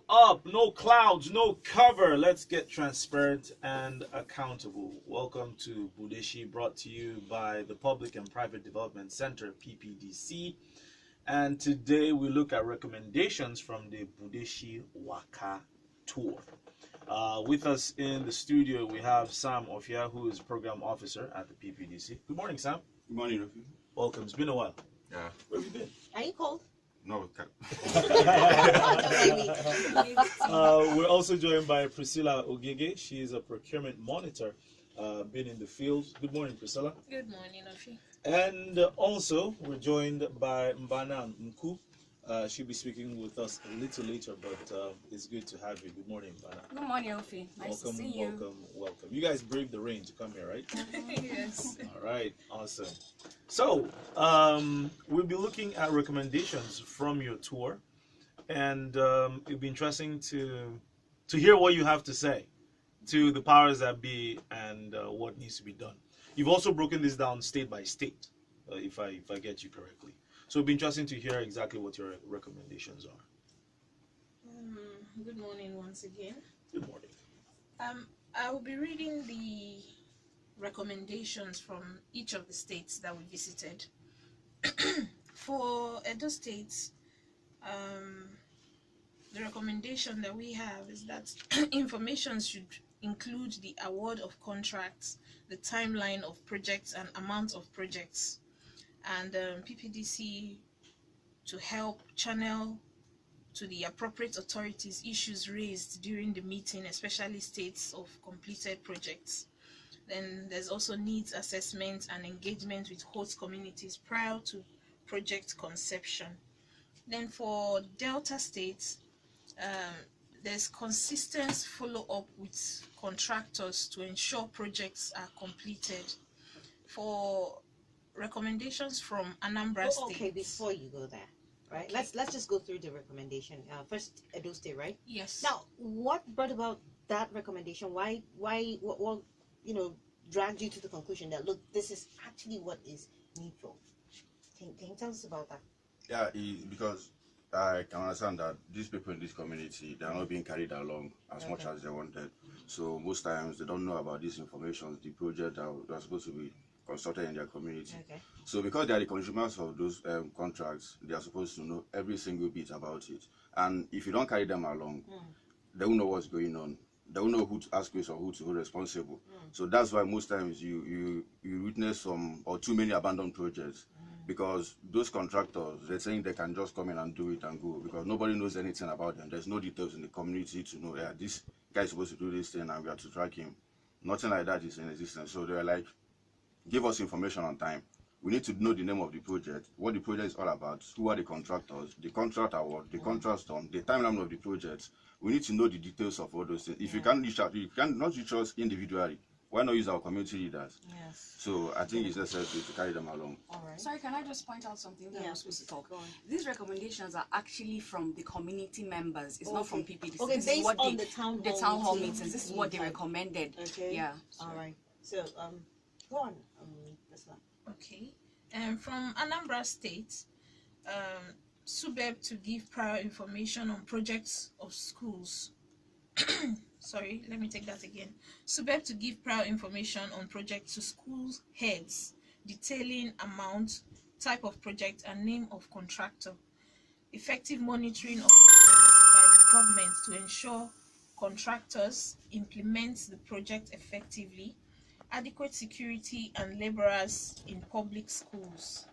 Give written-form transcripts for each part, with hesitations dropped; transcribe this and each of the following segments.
up? No clouds, no cover. Let's get transparent and accountable. Welcome to Budeshi, brought to you by the Public and Private Development Center, PPDC. And today we look at recommendations from the Budeshiwaka tour. With us in the studio, we have Sam Ofia, who is Program Officer at the PPDC. Good morning, Sam. Good morning, Rafi. Welcome. It's been a while. Yeah. Where have you been? Are you cold? No, we can't. We're also joined by Priscilla Ogege. She is a procurement monitor, been in the field. Good morning, Priscilla. Good morning, Ofi. And also, we're joined by Mbana Nku. She'll be speaking with us a little later, but it's good to have you. Good morning, Mbana. Good morning, Ofi. Nice Welcome, to see you. welcome. You guys braved the rain to come here, right? Yes. All right, awesome. So, we'll be looking at recommendations from your tour, and it'll be interesting to hear what you have to say to the powers that be and what needs to be done. You've also broken this down state by state, if I get you correctly. So it'll be interesting to hear exactly what your recommendations are. Good morning once again. Good morning. I will be reading the recommendations from each of the states that we visited. For Edo State, the recommendation that we have is that information should include the award of contracts, the timeline of projects, and amount of projects. And PPDC to help channel to the appropriate authorities issues raised during the meeting, especially states of completed projects. Then there's also needs assessment and engagement with host communities prior to project conception. Then for Delta states, there's consistent follow-up with contractors to ensure projects are completed. For recommendations from Anambra State. Okay, before you go there, right? Okay. Let's just go through the recommendation. First, Edo State, right? Yes. Now, what brought about that recommendation? What dragged you to the conclusion that look, this is actually what is needful? Can you tell us about that? Yeah, because I can understand that these people in this community, they are not being carried along as much as they wanted. So most times they don't know about this information, the project that are supposed to be consulted in their community. Okay. So because they are the consumers of those contracts, they are supposed to know every single bit about it. And if you don't carry them along, they won't know what's going on. They won't know who to ask questions or who to hold responsible. So that's why most times you witness some or too many abandoned projects. Because those contractors, they're saying they can just come in and do it and go, because nobody knows anything about them. There's no details in the community to know, yeah, this guy is supposed to do this thing and we have to track him. Nothing like that is in existence. So they're like, give us information on time. We need to know the name of the project, what the project is all about, who are the contractors, the contract award, the contract term, the timeline of the project. We need to know the details of all those things. If you can't reach out, you cannot reach us individually. Why not use our community leaders? Yes. So I think it's necessary to carry them along. All right. Sorry, can I just point out something that Yeah, I'm supposed to talk? go on. These recommendations are actually from the community members. It's not from PPDC. Okay, This is based what on they, the town hall meetings. meetings. This is what they recommended. Okay. Yeah. All right. So go on. Okay. From Anambra State, SUBEB to give prior information on projects of schools. Sorry, let me take that again. SUBEB to give prior information on projects to school heads, detailing amount, type of project, and name of contractor. Effective monitoring of projects by the government to ensure contractors implement the project effectively. Adequate security and laborers in public schools.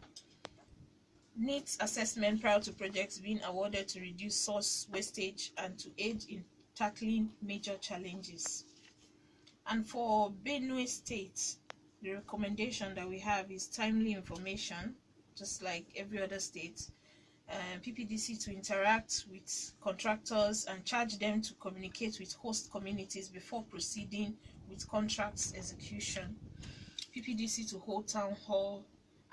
Needs assessment prior to projects being awarded to reduce source wastage and to aid in tackling major challenges. And for Benue State, the recommendation that we have is timely information, just like every other state. PPDC to interact with contractors and charge them to communicate with host communities before proceeding with contracts execution. PPDC to hold town hall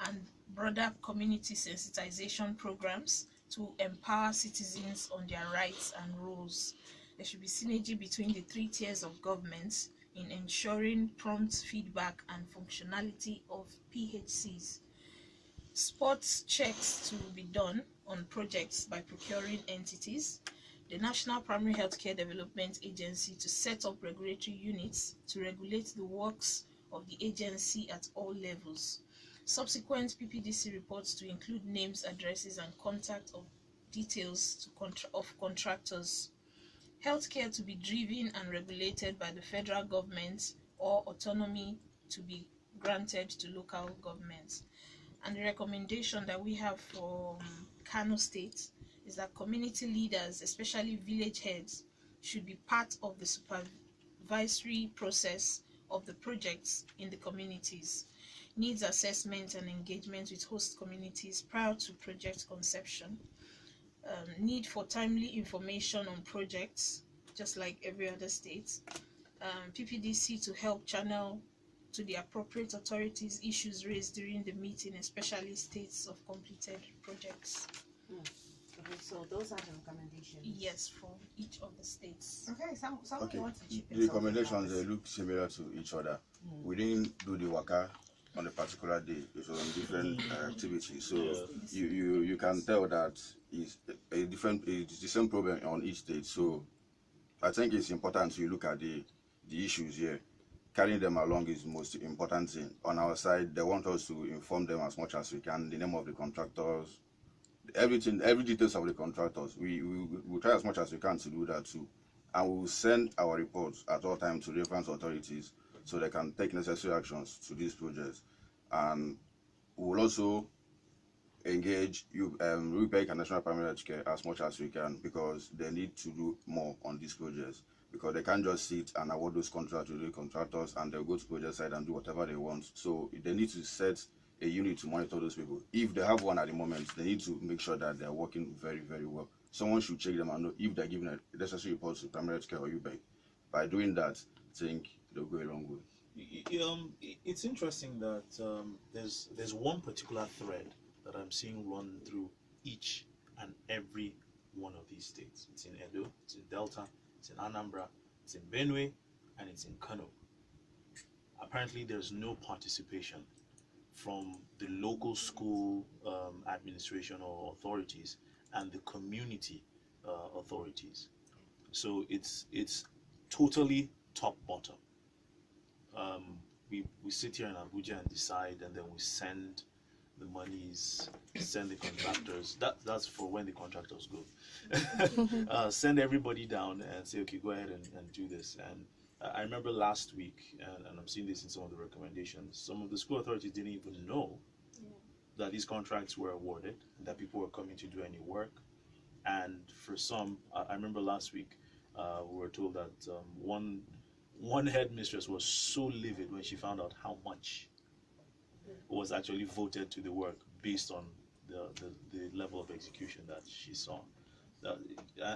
and broader community sensitization programs to empower citizens on their rights and roles. There should be synergy between the three tiers of government in ensuring prompt feedback and functionality of PHCs. Sports checks to be done on projects by procuring entities. the National Primary Healthcare Development Agency to set up regulatory units to regulate the works of the agency at all levels. Subsequent PPDC reports to include names, addresses, and contact of details of contractors. Healthcare to be driven and regulated by the federal government or autonomy to be granted to local governments. And the recommendation that we have from Kano State is that community leaders, especially village heads, should be part of the supervisory process of the projects in the communities. Needs assessment and engagement with host communities prior to project conception. Need for timely information on projects, just like every other state. PPDC to help channel to the appropriate authorities issues raised during the meeting, especially states of completed projects. Okay, so those are the recommendations. Yes, for each of the states. Okay, someone Okay. wants to chip in The something recommendations else. they look similar to each other. We didn't do the waka on a particular day. It was on different activities. So you can tell that it's it's the same problem on each state. So I think it's important to look at the issues here. Carrying them along is the most important thing. On our side, they want us to inform them as much as we can, the name of the contractors, everything, every details of the contractors. We try as much as we can to do that too. And we will send our reports at all times to relevant authorities so they can take necessary actions to these projects. And we will also engage UPEC and National Primary Health Care as much as we can, because they need to do more on these projects, because they can't just sit and award those contracts to the contractors and they'll go to project side and do whatever they want. So they need to set a unit to monitor those people. If they have one at the moment, they need to make sure that they're working very, very well. Someone should check them and know if they're giving a necessary reports to primary health care or UPEC. By doing that, I think they'll go a long way. It's interesting that there's one particular thread that I'm seeing run through each and every one of these states. It's in Edo, it's in Delta, it's in Anambra, it's in Benue, and it's in Kano. Apparently, there's no participation from the local school administration or authorities and the community authorities. So it's totally top bottom. We sit here in Abuja and decide, and then we send the monies, send the contractors. That's for when the contractors go. Send everybody down and say, okay, go ahead and do this. And I remember last week, and I'm seeing this in some of the recommendations, some of the school authorities didn't even know that these contracts were awarded, and that people were coming to do any work. And for some, I remember last week, we were told that one headmistress was so livid when she found out how much was actually voted to the work based on the level of execution that she saw.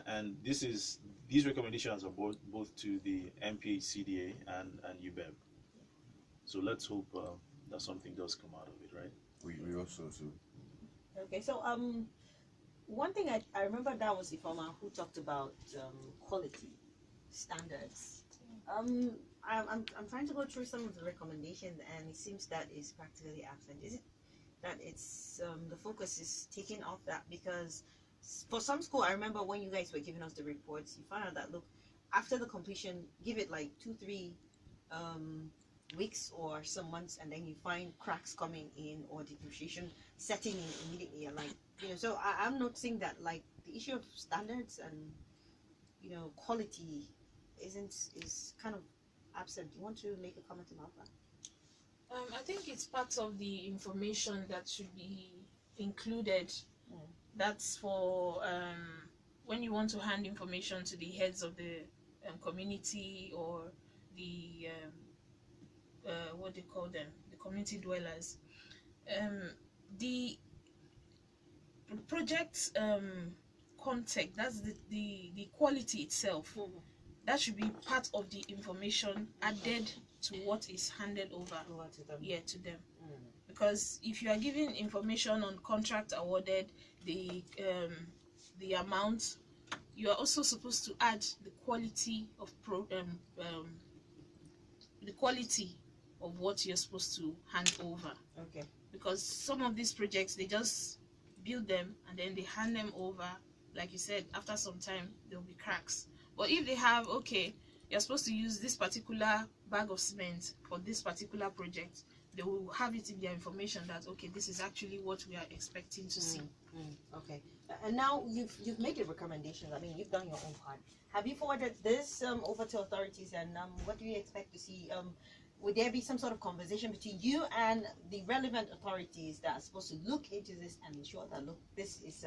And these recommendations are both to the MPHCDA and UBEB. So let's hope that something does come out of it, right? We also too. Okay, so one thing I remember, that was Ifoma who talked about quality standards. I'm trying to go through some of the recommendations, and it seems that is practically absent. Is it that it's the focus is taken off that? Because for some school, I remember when you guys were giving us the reports, you found out that, look, after the completion, give it like 2-3 weeks or some months, and then you find cracks coming in or depreciation setting in immediately. And like, so I'm noticing that, like, the issue of standards and quality is kind of absent. Do you want to make a comment about that? I think it's part of the information that should be included. That's for when you want to hand information to the heads of the community or the what they call them, the community dwellers. The project content, that's the quality itself. That should be part of the information added to what is handed over to them. to them. Because if you are giving information on contract awarded, the amount, you are also supposed to add the quality of the quality of what you're supposed to hand over. Okay. Because some of these projects, they just build them and then they hand them over like you said, after some time there will be cracks. But if they have, okay, you're supposed to use this particular bag of cement for this particular project, they will have it in their information that, okay, this is actually what we are expecting to see. Okay. And now you've made your recommendations. I mean, you've done your own part. Have you forwarded this over to authorities, and what do you expect to see? Would there be some sort of conversation between you and the relevant authorities that are supposed to look into this and ensure that, look, this is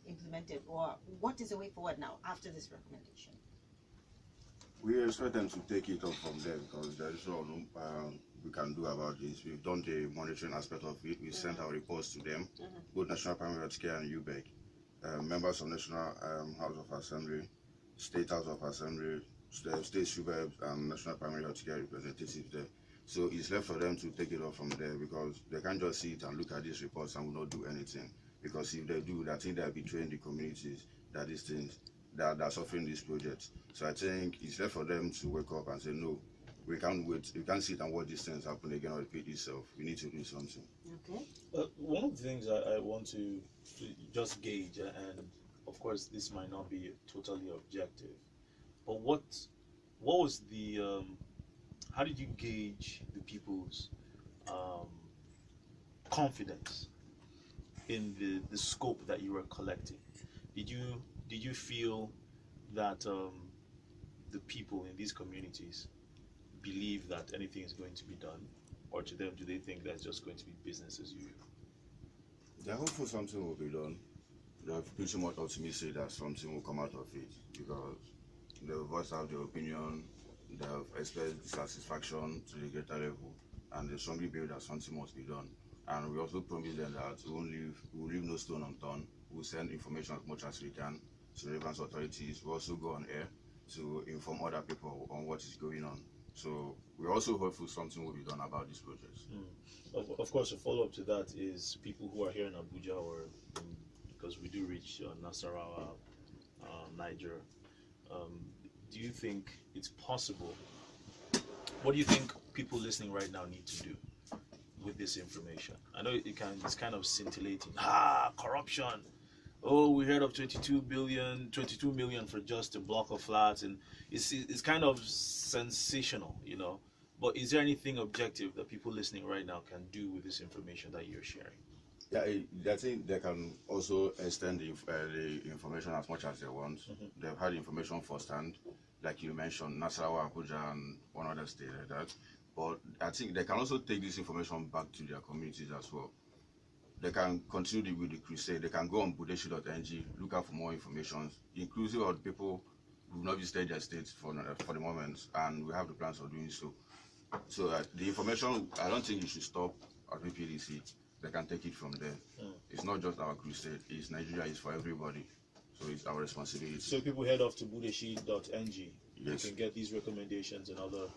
implemented, or what is the way forward now after this recommendation? We expect them to take it up from there, because there is no we can do about this. We've done the monitoring aspect of it. We sent our reports to them, both National Primary Health Care and UBEC, members of National House of Assembly, State House of Assembly, State Suburbs, and National Primary Health Care representatives there. So it's left for them to take it up from there, because they can't just sit and look at these reports and will not do anything. Because if they do, I think they're betraying the communities that these things that are suffering these projects. So I think it's left for them to wake up and say, no, we can't wait. We can't sit and watch these things happen again or repeat itself. We need to do something. Okay. One of the things I want to just gauge, and of course this might not be totally objective, but what was the how did you gauge the people's confidence in the scope that you were collecting? Did you feel that the people in these communities believe that anything is going to be done, or to them do they think that's just going to be business as usual? They're hopeful something will be done. They're pretty much optimistic that something will come out of it, because they've voiced out their opinion, they've expressed dissatisfaction to the greater level, and they strongly believe that something must be done. And we also promise them that we'll leave no stone unturned. We'll send information as much as we can to relevant authorities. We'll also go on air to inform other people on what is going on. So we're also hopeful something will be done about these projects. Of course, a follow-up to that is people who are here in Abuja, or because we do reach Nasarawa, Niger. Do you think it's possible? What do you think people listening right now need to do with this information? I know it's kind of scintillating. Corruption. Oh, we heard of 22 million for just a block of flats, and it's kind of sensational, you know. But is there anything objective that people listening right now can do with this information that you're sharing? Yeah, I think they can also extend the information as much as they want. They've had information firsthand, like you mentioned, Nasarawa, Abuja, and one other state like that. But I think they can also take this information back to their communities as well. They can continue with the crusade. They can go on Budeshiwaka.ng, look out for more information, inclusive of people who've not visited their states for the moment, and we have the plans of doing so. So the information, I don't think you should stop at PPDC. They can take it from there. It's not just our crusade. It's Nigeria. It's for everybody. So it's our responsibility. So people head off to Budeshiwaka.ng. Yes. You can get these recommendations and other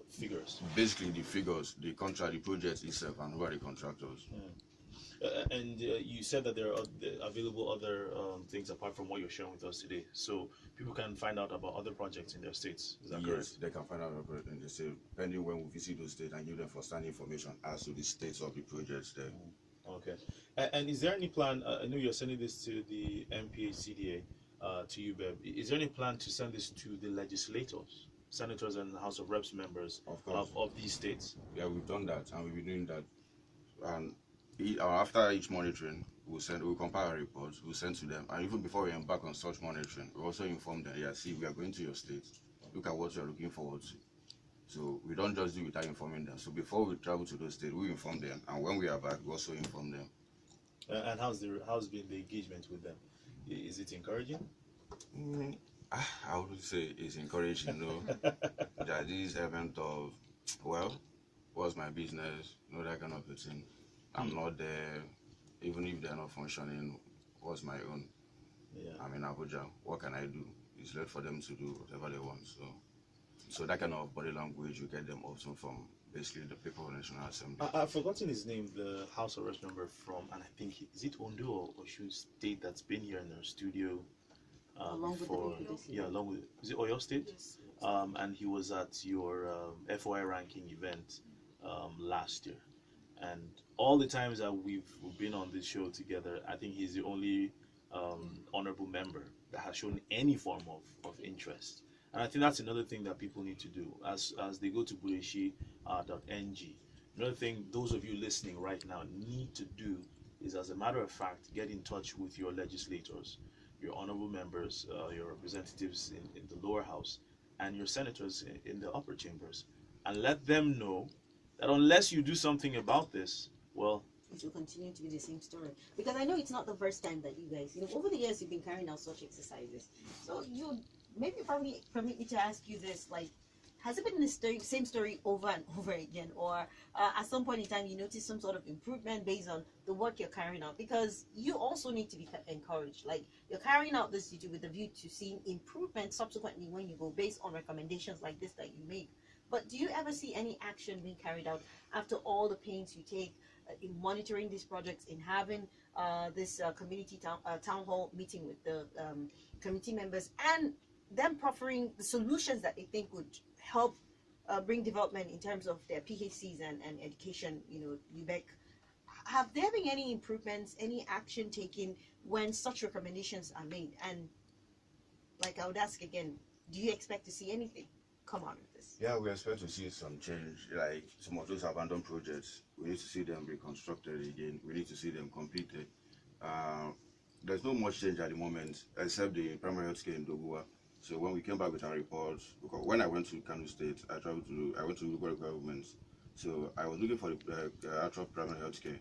figures. Basically, the figures, the contract, the project itself, and who are the contractors. And you said that there are available other things apart from what you're sharing with us today. So people can find out about other projects in their states. Is that correct? Yes, they can find out about it in the state, depending when we visit those states and give them first-hand information as to the states of the projects there. Okay. And is there any plan? I know you're sending this to the MPHCDA, to UBEB. Is there any plan to send this to the legislators, senators, and House of Reps members of these states? Yeah, we've done that, and we've been doing that. And after each monitoring, we'll compile our reports, we'll send to them, and even before we embark on such monitoring, we also inform them, yeah, see, we are going to your state, look at what you are looking forward to. So we don't just do it without informing them. So before we travel to those states, we inform them, and when we are back, we also inform them. And how's been the engagement with them? Is it encouraging? I would say it's encouraging, you know, that this event of, well, what's my business, you know, that kind of a thing. I'm not there, even if they're not functioning, what's my own? Yeah. I'm in Abuja, what can I do? It's left for them to do whatever they want. So that kind of body language, you get them also from basically the people of the National Assembly. I've forgotten his name, the House of Reps member from, and I think, is it Ondo or Osun State that's been here in our studio? Along with the PPDC. Yeah, along with, is it Oyo State? Yes. And he was at your FOI ranking event last year. And all the times that we've been on this show together, I think he's the only honorable member that has shown any form of interest. And I think that's another thing that people need to do as they go to budeshi.ng. Another thing those of you listening right now need to do is, as a matter of fact, get in touch with your legislators, your honorable members, your representatives in the lower house, and your senators in the upper chambers, and let them know that unless you do something about this, well, it will continue to be the same story. Because I know it's not the first time that you guys, over the years you've been carrying out such exercises. So you maybe probably permit me to ask you this, like, has it been the same story over and over again, or at some point in time you notice some sort of improvement based on the work you're carrying out? Because you also need to be encouraged. Like, you're carrying out this duty with a view to seeing improvement subsequently when you go, based on recommendations like this that you make. But do you ever see any action being carried out after all the pains you take in monitoring these projects, in having this community town hall meeting with the committee members, and them proffering the solutions that they think would help bring development in terms of their PHCs and education, UBEC? Have there been any improvements, any action taken when such recommendations are made? And like, I would ask again, do you expect to see anything come out of this? Yeah, we expect to see some change. Like some of those abandoned projects, we need to see them reconstructed again. We need to see them completed. There's not much change at the moment, except the primary health care in Doguwa. So when we came back with our report, because when I went to Kano State, I went to local governments. So I was looking for the actual primary health care.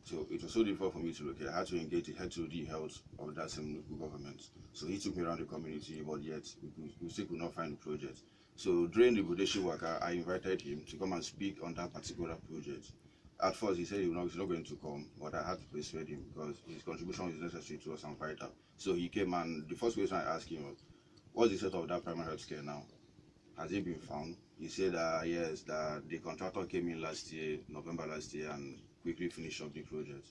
So it was so difficult for me to locate. I had to engage the head to the health of that same local government. So he took me around the community, but yet we still could not find the project. So during the Budeshiwaka, I invited him to come and speak on that particular project. At first, he said he's not going to come, but I had to persuade him because his contribution is necessary to us and vital. So he came, and the first question I asked him was, what's the state of that primary health care now? Has it been found? He said yes, that the contractor came in last year, November last year, and quickly finished up the project.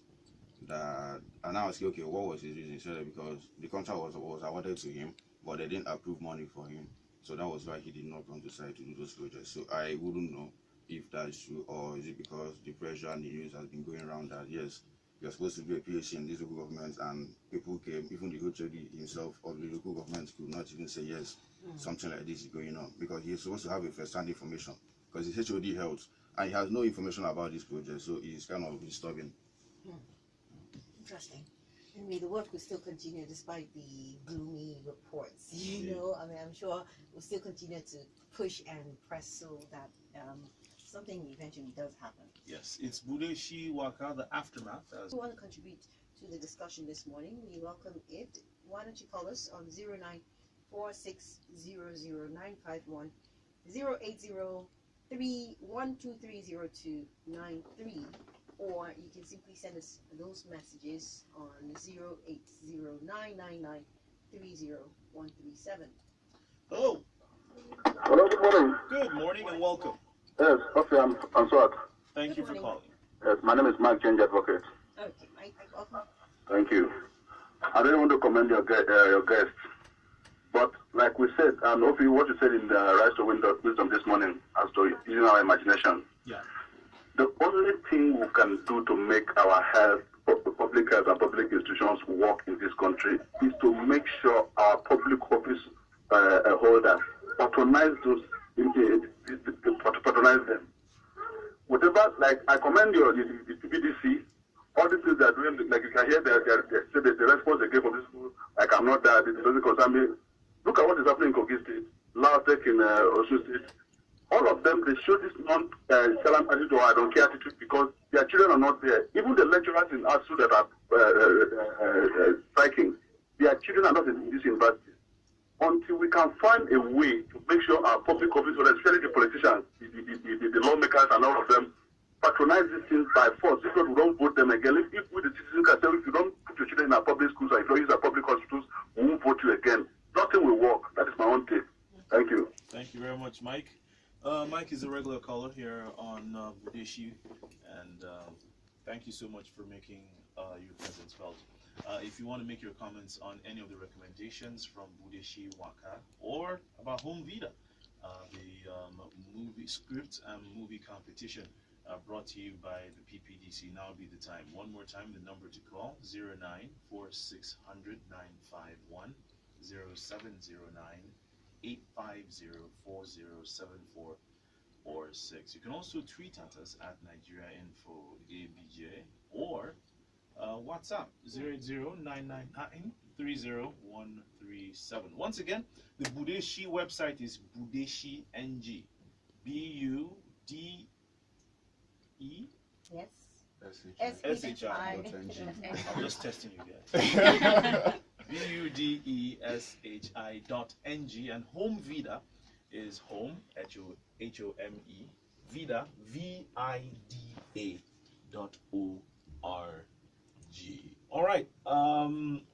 And I asked him, okay, what was his reason? He said because the contract was awarded to him, but they didn't approve money for him. So that was why he did not come to site to do those projects. So I wouldn't know if that's true, or is it because the pressure and the news has been going around that yes, you're supposed to do a PhD in these local governments, and people came, even the HOD himself of the local government could not even say yes, something like this is going on, because he's supposed to have a first-hand information, because he's HOD health, and he has no information about this project, so it's kind of disturbing. Interesting. Anyway, the work will still continue despite the gloomy reports. I mean, I'm sure we'll still continue to push and press so that something eventually does happen. yes, it's Budeshiwaka, the aftermath. If you want to contribute to the discussion this morning, we welcome it. Why don't you call us on 0946000951, 08031230293, or you can simply send us those messages on 08099930137. Hello. Hello, good morning. Good morning and welcome. Yes, okay, I'm Swat. Thank you for calling. Yes, my name is Mike Change Advocate. Okay, Mike, welcome. Thank you. I don't want to commend your guest, but like we said, and hopefully what you said in the Rise to Wisdom this morning as to using our imagination. Yeah. The only thing we can do to make our health, public health and public institutions work in this country is to make sure our public office holders patronize those, patronize them. Whatever, like I commend the PPDC, all these things they're doing, like you can hear the response they gave from this school, like I'm not that, it doesn't concern me. Look at what is happening in Kogi State, Lautech in Osun State. All of them, they show this non-chalant attitude or I don't care attitude because their children are not there. Even the lecturers in ASU that are striking, their children are not in this university. Until we can find a way to make sure our public officers, especially the politicians, the lawmakers and all of them, patronize these things by force. If we don't vote them again, if we the citizens can say, if you don't put your children in our public schools or if you don't use our public hospitals, we won't vote you again. Nothing will work. That is my own take. Thank you. Thank you very much, Mike. Mike is a regular caller here on Budeshi, and thank you so much for making your presence felt. If you want to make your comments on any of the recommendations from Budeshiwaka or about Home Vida, the movie script and movie competition, brought to you by the PPDC. Now be the time. One more time, the number to call: 094600-951, 0709-850-4074 or 6. You can also tweet at us at Nigeria Info ABJ, or WhatsApp 080-999-30137. Once again, the Budeshi website is Budeshi NG. BUDE Yes. SHI. I'm just testing you guys. BUDESHI.ng, and Home Vida is home, HOME, Vida, VIDA.org. All right.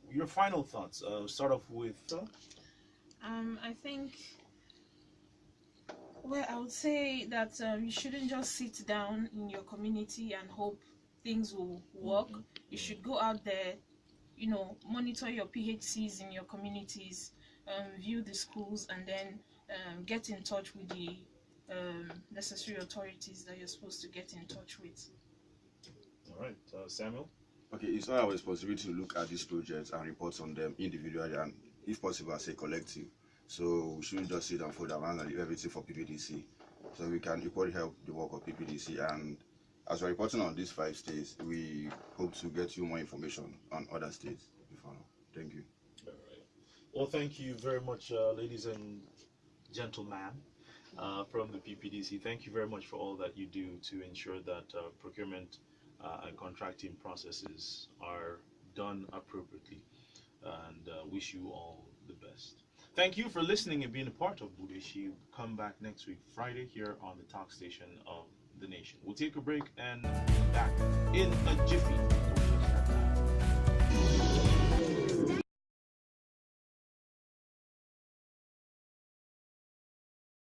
Your final thoughts. Start off with. I think. Well, I would say that you shouldn't just sit down in your community and hope things will work. You should go out there, monitor your PHCs in your communities, view the schools, and then get in touch with the necessary authorities that you're supposed to get in touch with. All right, Samuel. Okay, it's our responsibility to look at these projects and report on them individually and, if possible, as a collective. So we shouldn't just sit and fold around and leave everything for PPDC. So we can equally help the work of PPDC. And as we're reporting on these 5 states, we hope to get you more information on other states before now. Thank you. All right. Well, thank you very much, ladies and gentlemen from the PPDC. Thank you very much for all that you do to ensure that procurement and contracting processes are done appropriately. And wish you all the best. Thank you for listening and being a part of Budeshi. Come back next week, Friday, here on the talk station of the nation. We'll take a break and be back in a jiffy.